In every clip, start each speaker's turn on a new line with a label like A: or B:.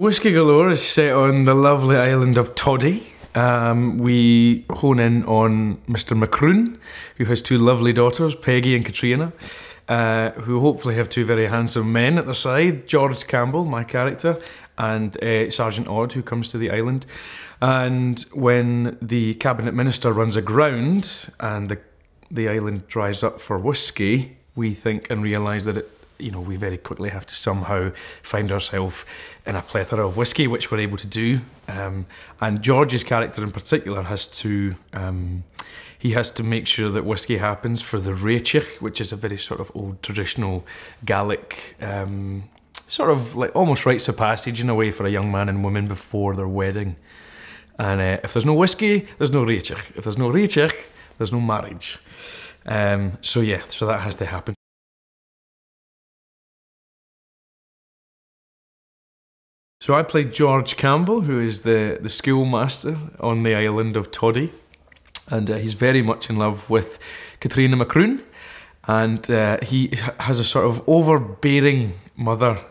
A: Whiskey Galore is set on the lovely island of Toddy. We hone in on Mr. Macroon, who has two lovely daughters, Peggy and Katrina, who hopefully have two very handsome men at their side, George Campbell, my character, and Sergeant Odd, who comes to the island. And when the cabinet minister runs aground and the island dries up for whiskey, we think and realise that we very quickly have to somehow find ourselves in a plethora of whiskey, which we're able to do. And George's character in particular has to make sure that whiskey happens for the Réitich, which is a very sort of old traditional Gaelic, sort of like almost rites of passage in a way for a young man and woman before their wedding. And if there's no whiskey, there's no Réitich. If there's no Réitich, there's no marriage. So that has to happen. So I played George Campbell, who is the schoolmaster on the island of Toddy, and he's very much in love with Katrina Macroon, and he has a sort of overbearing mother,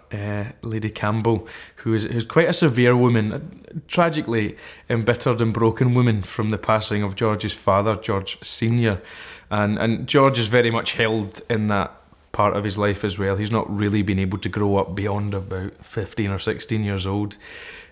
A: Lady Campbell, who is quite a severe woman, a tragically embittered and broken woman from the passing of George's father, George Senior, and George is very much held in that part of his life as well. He's not really been able to grow up beyond about 15 or 16 years old.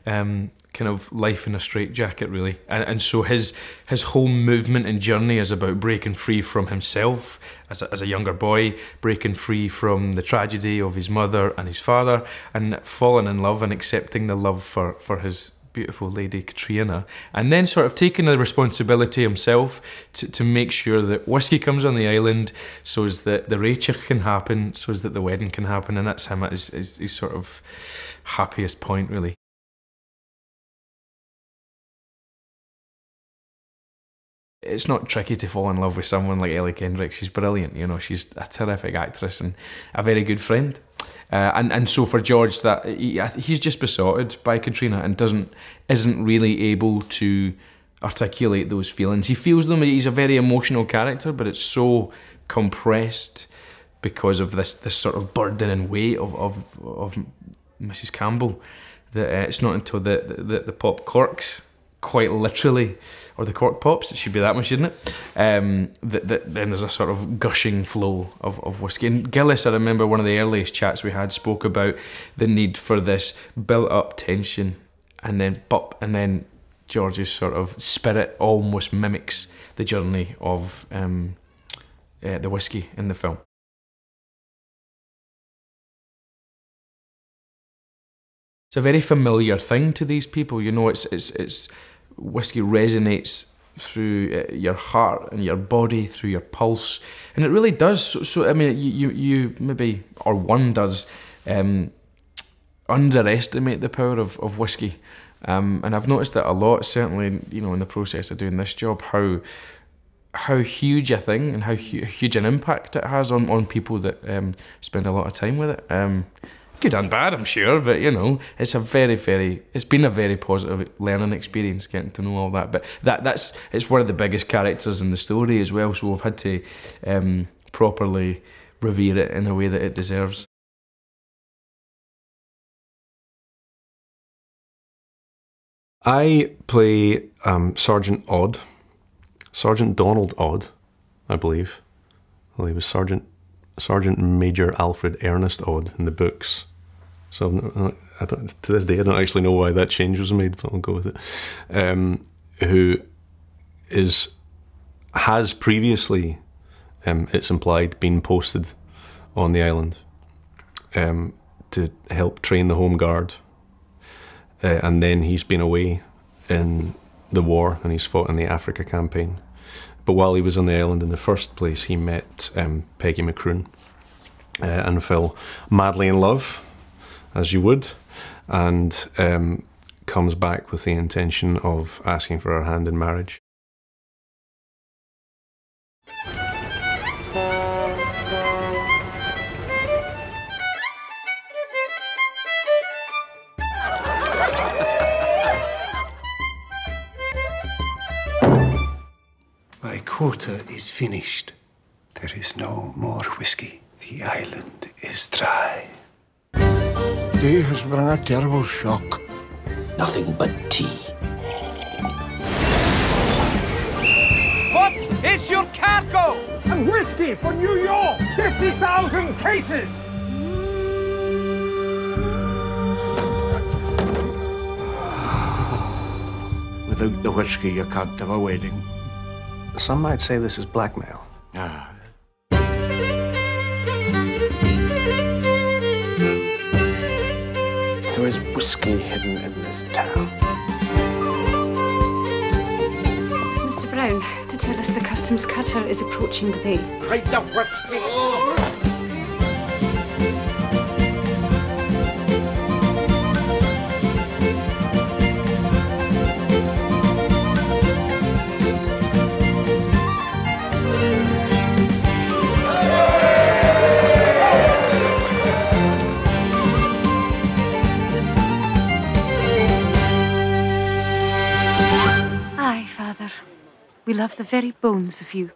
A: Kind of life in a straitjacket, really. And so his whole movement and journey is about breaking free from himself as a younger boy, breaking free from the tragedy of his mother and his father, and falling in love and accepting the love for his beautiful lady Katrina, and then sort of taking the responsibility himself to make sure that whiskey comes on the island, so as that the Réitich can happen, so as that the wedding can happen, and that's him at his sort of happiest point, really. It's not tricky to fall in love with someone like Ellie Kendrick. She's brilliant, you know, she's a terrific actress and a very good friend. And so for George, that he's just besotted by Katrina and isn't really able to articulate those feelings. He feels them. He's a very emotional character, but it's so compressed because of this sort of burden and weight of Mrs. Campbell that it's not until the pop corks, quite literally, or the cork pops, it should be that much, shouldn't it? Then there's a sort of gushing flow of whiskey. And Gillis, I remember one of the earliest chats we had, spoke about the need for this built-up tension, and then pop, and then George's sort of spirit almost mimics the journey of the whiskey in the film. It's a very familiar thing to these people, you know. It's whiskey resonates through your heart and your body, through your pulse, and it really does. So I mean, you maybe, or one does, underestimate the power of whiskey, and I've noticed that a lot. Certainly, you know, in the process of doing this job, how huge a thing and how huge an impact it has on people that spend a lot of time with it. Good and bad, I'm sure, but you know, it's been a very positive learning experience getting to know all that. But it's one of the biggest characters in the story as well, so we've had to properly revere it in the way that it deserves.
B: I play Sergeant Odd, Sergeant Donald Odd, I believe. Well, he was Sergeant Major Alfred Ernest Odd in the books. So to this day I don't actually know why that change was made, but I'll go with it. Who has previously, it's implied, been posted on the island to help train the Home Guard. And then he's been away in the war and he's fought in the Africa campaign. But while he was on the island in the first place, he met Peggy Macroon and fell madly in love, as you would, and comes back with the intention of asking for her hand in marriage.
C: My quota is finished. There is no more whiskey. The island is dry.
D: Day has brought a terrible shock. nothing but tea.
E: What is your cargo? And whiskey for New York! 50,000 cases!
C: Without the whiskey, you can't have a wedding.
B: Some might say this is blackmail.
C: Ah.
B: There is whiskey hidden in this town.
F: It's Mr. Brown to tell us the customs cutter is approaching the bay.
C: Hide the whiskey!
F: Aye, Father. We love the very bones of you.